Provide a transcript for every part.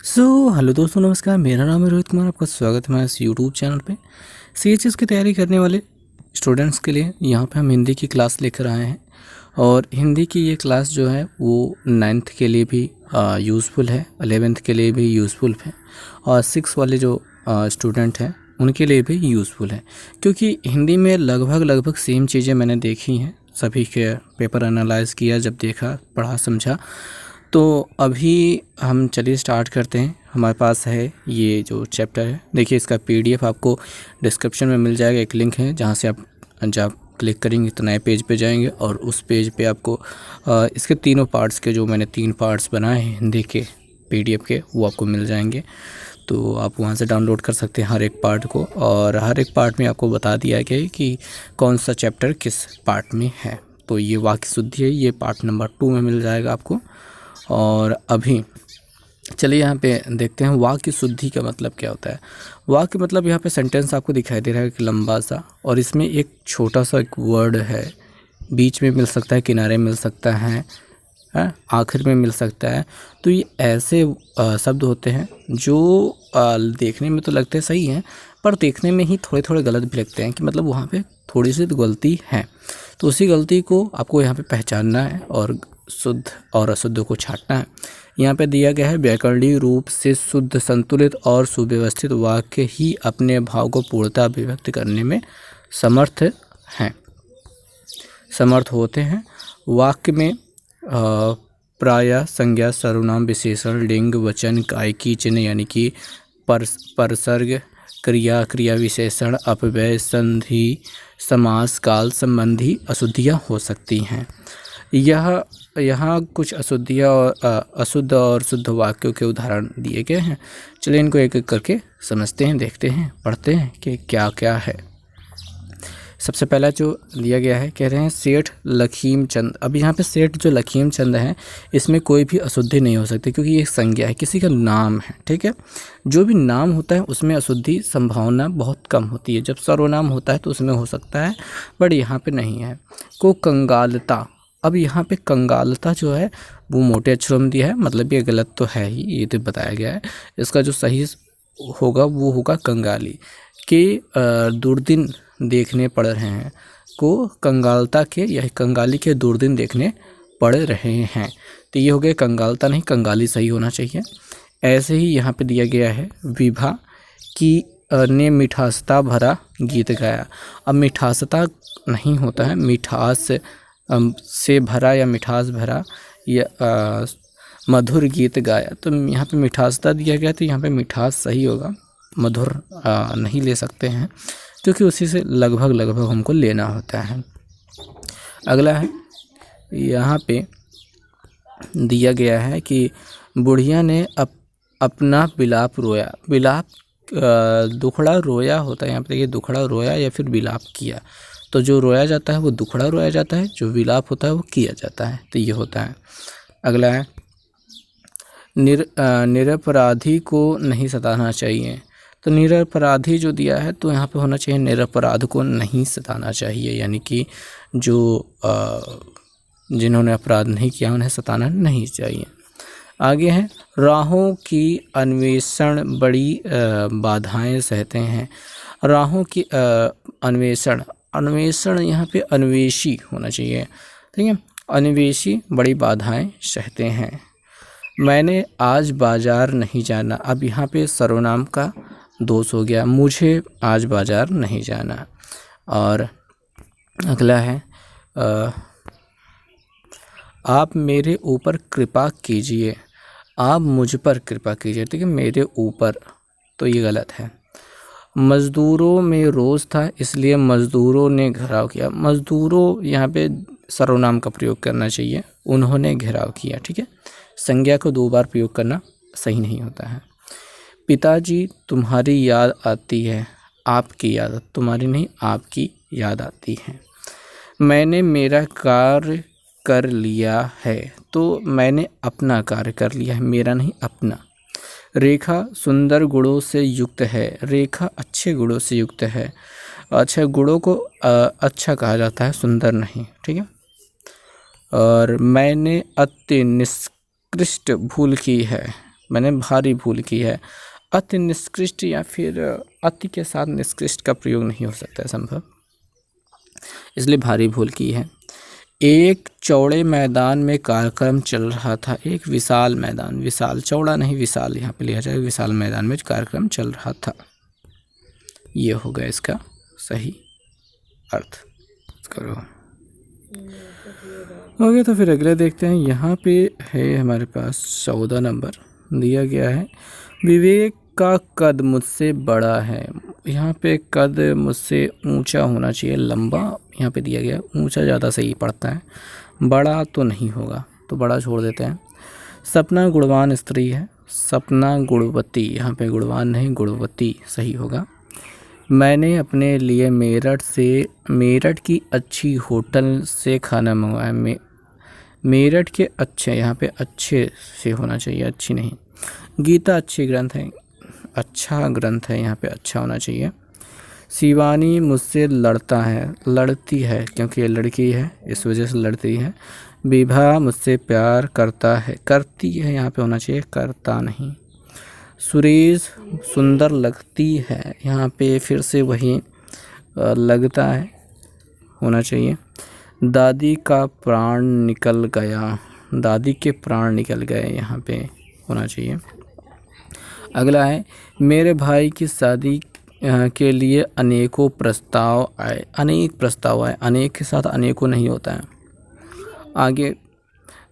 Hello दोस्तों, नमस्कार। मेरा नाम है रोहित कुमार। आपका स्वागत है हमारे इस यूट्यूब चैनल पे। सीएचएस की तैयारी करने वाले स्टूडेंट्स के लिए यहाँ पे हम हिंदी की क्लास लेकर आए हैं। और हिंदी की ये क्लास जो है वो 9th के लिए भी यूज़फुल है, 11th के लिए भी यूज़फुल है, और 6 वाले जो स्टूडेंट हैं उनके लिए भी यूज़फुल है। क्योंकि हिंदी में लगभग सेम चीज़ें मैंने देखी हैं, सभी के पेपर एनालाइज़ किया, जब देखा, पढ़ा, समझा। तो अभी हम चलिए स्टार्ट करते हैं। हमारे पास है ये जो चैप्टर है, देखिए इसका पीडीएफ आपको डिस्क्रिप्शन में मिल जाएगा। एक लिंक है जहाँ से आप जब क्लिक करेंगे तो नए पेज पे जाएंगे, और उस पेज पे आपको इसके तीनों पार्ट्स के, जो मैंने 3 पार्ट्स बनाए हैं हिंदी के पीडीएफ के, वो आपको मिल जाएंगे। तो आप वहाँ से डाउनलोड कर सकते हैं हर एक पार्ट को, और हर एक पार्ट में आपको बता दिया गया है कि कौन सा चैप्टर किस पार्ट में है। तो ये वाक्य शुद्धि है, ये पार्ट नंबर 2 में मिल जाएगा आपको। और अभी चलिए यहाँ पे देखते हैं वाक्य शुद्धि का मतलब क्या होता है। वाक्य मतलब यहाँ पे सेंटेंस आपको दिखाई दे रहा है कि लंबा सा, और इसमें एक छोटा सा एक वर्ड है, बीच में मिल सकता है, किनारे मिल सकता है, आखिर में मिल सकता है। तो ये ऐसे शब्द होते हैं जो देखने में तो लगते सही हैं, पर देखने में ही थोड़े थोड़े गलत भी लगते हैं, कि मतलब वहाँ पे थोड़ी सी तो गलती है। तो उसी गलती को आपको यहाँ पे पहचानना है और शुद्ध और अशुद्ध को छांटना है। यहाँ पे दिया गया है, व्याकरणीय रूप से शुद्ध, संतुलित और सुव्यवस्थित वाक्य ही अपने भाव को पूर्णतः अभिव्यक्त करने में समर्थ हैं, समर्थ होते हैं। वाक्य में प्रायः संज्ञा, सर्वनाम, विशेषण, लिंग, वचन, कायकी चिन्ह यानी कि परसर्ग, क्रिया, क्रिया विशेषण, अपव्यय, संधि, समास, काल संबंधी अशुद्धियाँ हो सकती हैं। यहाँ कुछ अशुद्धियाँ और अशुद्ध और शुद्ध वाक्यों के उदाहरण दिए गए हैं। चलिए इनको एक एक करके समझते हैं, देखते हैं, पढ़ते हैं कि क्या क्या है। सबसे पहला जो दिया गया है, कह रहे हैं सेठ लखीमचंद। अब यहाँ पे सेठ जो लखीमचंद हैं, इसमें कोई भी अशुद्धि नहीं हो सकती, क्योंकि ये एक संज्ञा है, किसी का नाम है। ठीक है, जो भी नाम होता है उसमें अशुद्धि संभावना बहुत कम होती है। जब सर्वनाम होता है तो उसमें हो सकता है, बट यहाँ पे नहीं है। को कंगालता, अब यहाँ पे कंगालता जो है वो मोटे अक्षरों में दिया है, मतलब ये गलत तो है ही, ये तो बताया गया है। इसका जो सही होगा वो होगा कंगाली। के दुर्दिन देखने पड़ रहे हैं, को कंगालता के या कंगाली के दुर्दिन देखने पड़ रहे हैं। तो ये हो गया कंगालता, नहीं कंगाली सही होना चाहिए। ऐसे ही यहाँ पे दिया गया है, विभा की ने मिठासता भरा गीत गाया। अब मिठासता नहीं होता है, मिठास से भरा या मिठास भरा या मधुर गीत गाया। तो यहाँ पे मिठासता दिया गया, तो यहाँ पे मिठास सही होगा, मधुर नहीं ले सकते हैं, क्योंकि उसी से लगभग हमको लेना होता है। अगला है, यहाँ पे दिया गया है कि बुढ़िया ने अपना बिलाप रोया। बिलाप दुखड़ा रोया होता है, यहाँ पे देखिए दुखड़ा रोया या फिर बिलाप किया। तो जो रोया जाता है वो दुखड़ा रोया जाता है, जो विलाप होता है वो किया जाता है। तो ये होता है। अगला है, निरपराधी को नहीं सताना चाहिए। तो निरपराधी जो दिया है, तो यहाँ पे होना चाहिए निरपराध को नहीं सताना चाहिए, यानी कि जो जिन्होंने अपराध नहीं किया उन्हें सताना नहीं चाहिए। आगे है, राहों की अन्वेषण बड़ी बाधाएं सहते हैं। राहों की अन्वेषण यहाँ पे अन्वेषी होना चाहिए, ठीक है। अन्वेषी बड़ी बाधाएं सहते हैं। मैंने आज बाजार नहीं जाना। अब यहाँ पे सर्वनाम का दोष हो गया, मुझे आज बाजार नहीं जाना। और अगला है, आप मेरे ऊपर कृपा कीजिए। आप मुझ पर कृपा कीजिए, ठीक है, मेरे ऊपर, तो ये गलत है। मज़दूरों में रोज़ था, इसलिए मज़दूरों ने घेराव किया। मज़दूरों यहाँ पे सर्वनाम का प्रयोग करना चाहिए, उन्होंने घेराव किया, ठीक है। संज्ञा को 2 बार प्रयोग करना सही नहीं होता है। पिताजी तुम्हारी याद आती है। आपकी याद, तुम्हारी नहीं, आपकी याद आती है। मैंने मेरा कार्य कर लिया है। तो मैंने अपना कार्य कर लिया है, मेरा नहीं, अपना। रेखा सुंदर गुणों से युक्त है। रेखा अच्छे गुणों से युक्त है। अच्छे गुणों को अच्छा कहा जाता है, सुंदर नहीं, ठीक है। और मैंने अति निष्कृष्ट भूल की है। मैंने भारी भूल की है। अति निष्कृष्ट या फिर अति के साथ निष्कृष्ट का प्रयोग नहीं हो सकता है संभव, इसलिए भारी भूल की है। एक चौड़े मैदान में कार्यक्रम चल रहा था। एक विशाल मैदान, विशाल चौड़ा नहीं विशाल यहाँ पे लिया जाएगा, विशाल मैदान में कार्यक्रम चल रहा था। ये होगा इसका सही अर्थ। करो हो गया, तो फिर अगले देखते हैं। यहाँ पे है हमारे पास 14 नंबर दिया गया है। विवेक का कद मुझसे बड़ा है। यहाँ पे कद मुझसे ऊंचा होना चाहिए, लंबा यहाँ पे दिया गया, ऊंचा ज़्यादा सही पड़ता है, बड़ा तो नहीं होगा, तो बड़ा छोड़ देते हैं। सपना गुणवान स्त्री है। सपना गुणवती, यहाँ पे गुणवान नहीं गुणवती सही होगा। मैंने अपने लिए मेरठ की अच्छी होटल से खाना मंगवाया। मेरठ के अच्छे, यहाँ पे अच्छे से होना चाहिए, अच्छी नहीं। गीता अच्छी ग्रंथ है, अच्छा ग्रंथ है, यहाँ पे अच्छा होना चाहिए। शिवानी मुझसे लड़ता है, लड़ती है क्योंकि ये लड़की है इस वजह से लड़ती है। विभा मुझसे प्यार करता है, करती है यहाँ पे होना चाहिए, करता नहीं। सुरेश सुंदर लगती है, यहाँ पे फिर से वही लगता है होना चाहिए। दादी का प्राण निकल गया, दादी के प्राण निकल गए यहाँ पे होना चाहिए। अगला है मेरे भाई की शादी के लिए अनेकों प्रस्ताव आए। अनेक प्रस्ताव आए, अनेक के साथ अनेकों नहीं होता है। आगे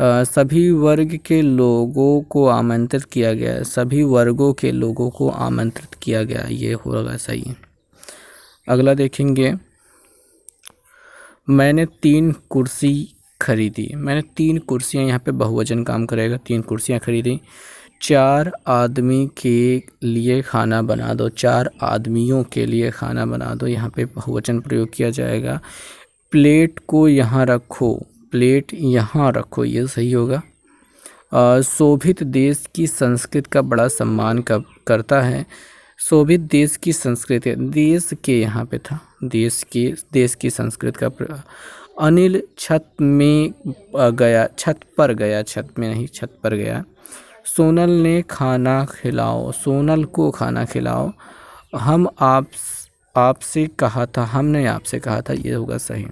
सभी वर्ग के लोगों को आमंत्रित किया गया है। सभी वर्गों के लोगों को आमंत्रित किया गया, ये होगा सही। अगला देखेंगे, मैंने 3 कुर्सी खरीदी। मैंने 3 कुर्सियाँ, यहाँ पे बहुवचन काम करेगा, 3 कुर्सियाँ खरीदी। 4 आदमी के लिए खाना बना दो। 4 आदमियों के लिए खाना बना दो, यहाँ पे बहुवचन प्रयोग किया जाएगा। प्लेट को यहाँ रखो, प्लेट यहाँ रखो, ये सही होगा। शोभित देश की संस्कृति का बड़ा सम्मान करता है। शोभित देश की संस्कृति, देश के यहाँ पे था, देश की संस्कृति का। अनिल छत में गया, छत पर गया, छत में नहीं छत पर गया। सोनल ने खाना खिलाओ, सोनल को खाना खिलाओ। हम आपसे कहा था, हमने आपसे कहा था, ये होगा सही।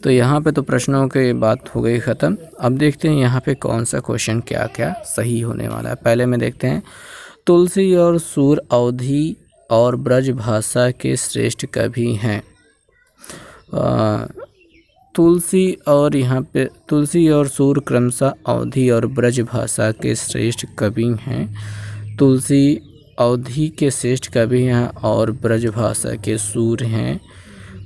तो यहाँ पे तो प्रश्नों की बात हो गई ख़त्म। अब देखते हैं यहाँ पे कौन सा क्वेश्चन क्या क्या सही होने वाला है। पहले में देखते हैं, तुलसी और सूर अवधी और ब्रज भाषा के श्रेष्ठ कवि हैं। तुलसी और यहाँ पे तुलसी और सूर क्रमशः अवधी और ब्रज भाषा के श्रेष्ठ कवि हैं। तुलसी अवधी के श्रेष्ठ कवि हैं और ब्रज भाषा के सूर हैं।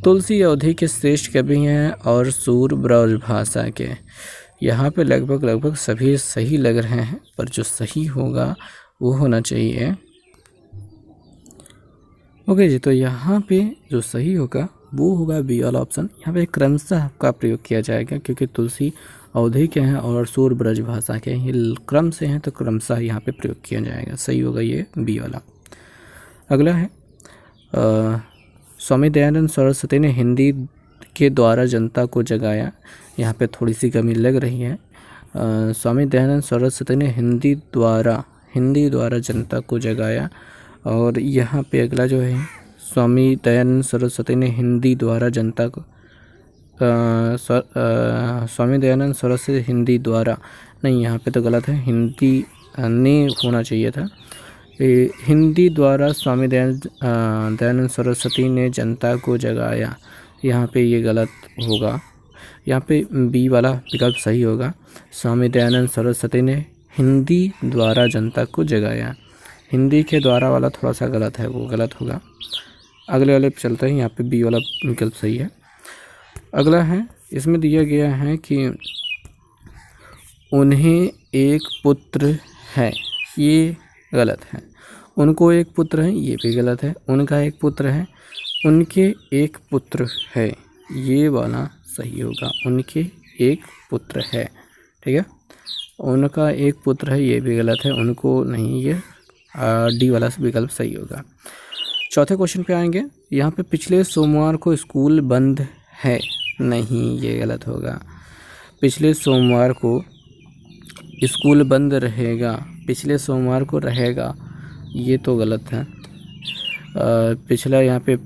तुलसी अवधी के श्रेष्ठ कवि हैं और सूर ब्रज भाषा के। यहाँ पे लगभग सभी सही लग रहे हैं, पर जो सही होगा वो होना चाहिए। ओके जी, तो यहाँ पे जो सही होगा वो होगा बी वाला ऑप्शन। यहाँ पे क्रमशः का प्रयोग किया जाएगा क्योंकि तुलसी अवधी के हैं और सूर ब्रज भाषा के हैं, ये क्रम से हैं तो क्रमशः यहाँ पे प्रयोग किया जाएगा। सही होगा ये बी वाला। अगला है स्वामी दयानंद सरस्वती ने हिंदी के द्वारा जनता को जगाया। यहाँ पे थोड़ी सी कमी लग रही है। स्वामी दयानंद सरस्वती ने हिंदी द्वारा जनता को जगाया। और यहाँ पे अगला जो है, स्वामी दयानंद सरस्वती ने हिंदी द्वारा जनता को स्वामी दयानंद सरस्वती हिंदी द्वारा नहीं, यहाँ पे तो गलत है, हिंदी ने होना चाहिए था। हिंदी द्वारा स्वामी दयानंद सरस्वती ने जनता को जगाया, यहाँ पे ये गलत होगा। यहाँ पे बी वाला विकल्प सही होगा। स्वामी दयानंद सरस्वती ने हिंदी द्वारा जनता को जगाया। हिंदी के द्वारा वाला थोड़ा सा गलत है, वो गलत होगा। अगले वाले पे चलते हैं, यहाँ पे बी वाला विकल्प सही है। अगला है, इसमें दिया गया है कि उन्हें एक पुत्र है, ये गलत है। उनको एक पुत्र है, ये भी गलत है। उनका एक पुत्र है, उनके एक पुत्र है, ये वाला सही होगा। उनके एक पुत्र है, ठीक है। उनका एक पुत्र है, ये भी गलत है। उनको नहीं, ये डी वाला विकल्प सही होगा। चौथे क्वेश्चन पे आएंगे। यहाँ पे पिछले सोमवार को स्कूल बंद है, नहीं, ये गलत होगा। पिछले सोमवार को स्कूल बंद रहेगा, पिछले सोमवार को रहेगा, ये तो गलत है। पिछला यहाँ पे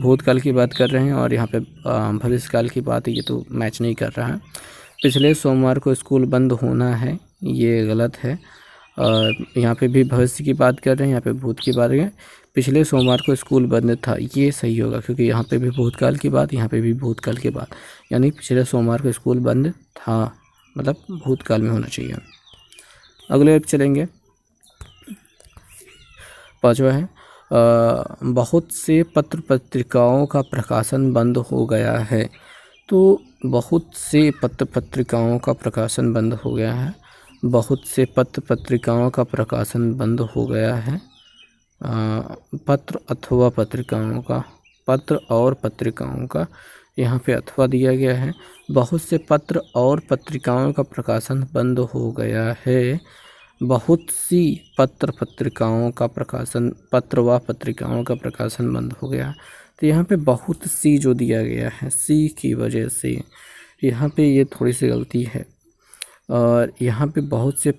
भूतकाल की बात कर रहे हैं और यहाँ पे भविष्यकाल की बात है, ये तो मैच नहीं कर रहा है। पिछले सोमवार को स्कूल बंद होना है, ये गलत है। यहाँ पे भी भविष्य की बात कर रहे हैं, यहाँ पे भूत की बात है। पिछले सोमवार को स्कूल बंद था, ये सही होगा, क्योंकि यहाँ पे भी भूतकाल की बात, यहाँ पे भी भूतकाल की बात, यानी पिछले सोमवार को स्कूल बंद था, मतलब भूतकाल में होना चाहिए। अगले अब चलेंगे, पाँचवा है बहुत से पत्र पत्रिकाओं का प्रकाशन बंद हो गया है। तो बहुत से पत्र पत्रिकाओं का प्रकाशन बंद हो गया है, बहुत से पत्र पत्रिकाओं का प्रकाशन बंद हो गया है। पत्र अथवा पत्रिकाओं का, पत्र और पत्रिकाओं का, यहाँ पे अथवा दिया गया है। बहुत से पत्र और पत्रिकाओं का प्रकाशन बंद हो गया है। बहुत सी पत्र पत्रिकाओं का प्रकाशन, पत्र व पत्रिकाओं का प्रकाशन बंद हो गया। तो यहाँ पे बहुत सी जो दिया गया है, सी की वजह से यहाँ पे ये थोड़ी सी गलती है। और यहाँ पे बहुत से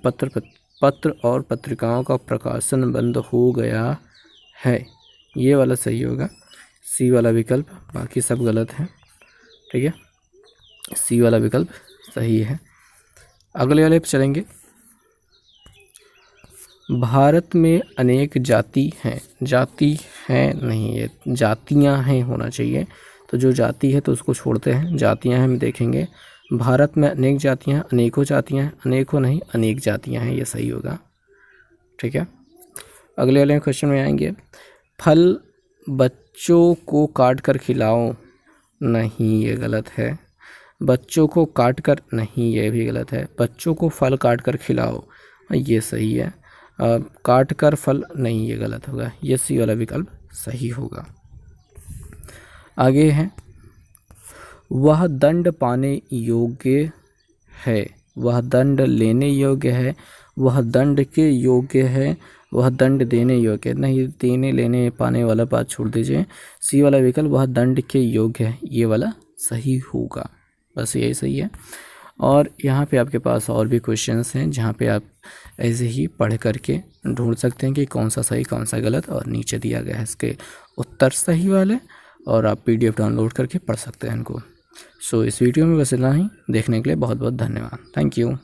पत्र और पत्रिकाओं का प्रकाशन बंद हो गया है, ये वाला सही होगा, सी वाला विकल्प। बाकी सब गलत है, ठीक है, सी वाला विकल्प सही है। अगले वाले पे चलेंगे, भारत में अनेक जाति हैं, जाति है नहीं, ये जातियां हैं होना चाहिए। तो जो जाति है तो उसको छोड़ते हैं, जातियां हैं हम देखेंगे। भारत में अनेक जातियां, अनेकों जातियां हैं, अनेकों नहीं अनेक जातियां हैं, ये सही होगा, ठीक है। अगले वाले क्वेश्चन में आएंगे, फल बच्चों को काट कर खिलाओ, नहीं ये गलत है। बच्चों को काट कर, नहीं ये भी गलत है। बच्चों को फल काट कर खिलाओ, ये सही है। काट कर फल, नहीं ये गलत होगा, ये सी वाला विकल्प सही होगा। आगे है, वह दंड पाने योग्य है, वह दंड लेने योग्य है, वह दंड के योग्य है, वह दंड देने योग्य, नहीं देने लेने पाने वाला बात छोड़ दीजिए। सी वाला विकल्प वह दंड के योग्य है, ये वाला सही होगा, बस यही सही है। और यहाँ पे आपके पास और भी क्वेश्चंस हैं जहाँ पे आप ऐसे ही पढ़ करके ढूंढ सकते हैं कि कौन सा सही कौन सा गलत, और नीचे दिया गया है इसके उत्तर सही वाले, और आप PDF डाउनलोड करके पढ़ सकते हैं इनको। सो इस वीडियो में बस इतना ही, देखने के लिए बहुत बहुत धन्यवाद, थैंक यू।